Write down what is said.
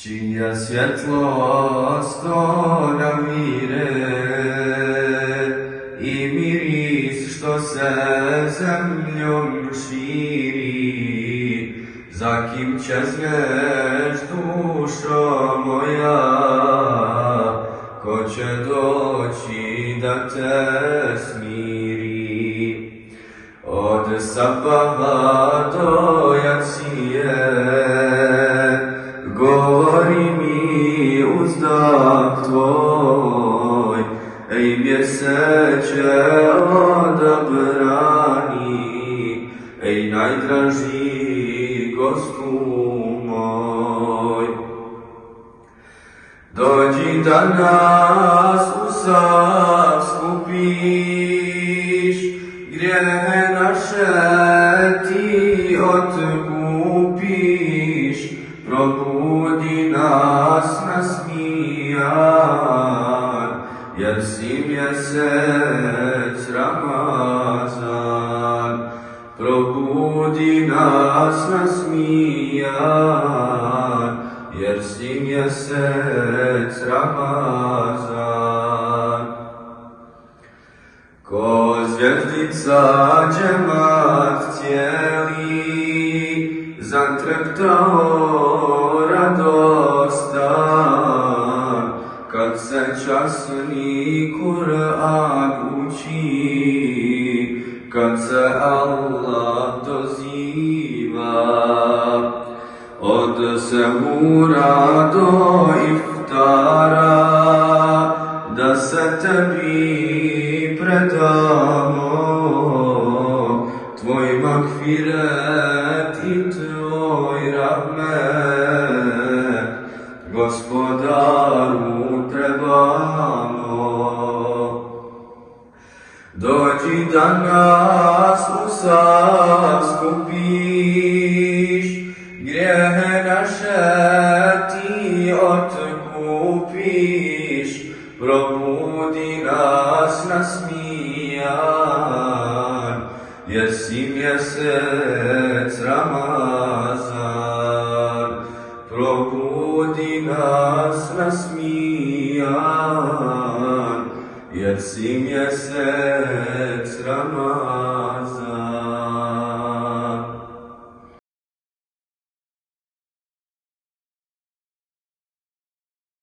čija svjetlost navire i miris što se zemljom širi. Za kim će zneš, dušo moja, ko će doći da te smiri? Od sabaha do jacije govori mi uzdah tvoj, ej mjeseče odabrani, ej najdraži gostu moj. Dođi da nas u sav skupiš, grijehe naše ti otkupiš, probudi nas na smijan, jer si mjesec Ramazan. Probudi nas na smijan, jer si mjesec Ramazan. Ko zvjezdica džemat cijeli, zatreptao radostan, kad se časni Kur'an uči, kad se Allah doziva. Od sehura do iftara, da se tebi predamo, tvoj magfiret i tvoj rahmet, gospodaru trebamo. Dođi da nas u sav skupiš, grijehe naše ti otkupiš, probudi nas na smijan, jer si mjesec Ramazan. Probudi nas na smijan, jer si mjesec Ramazan.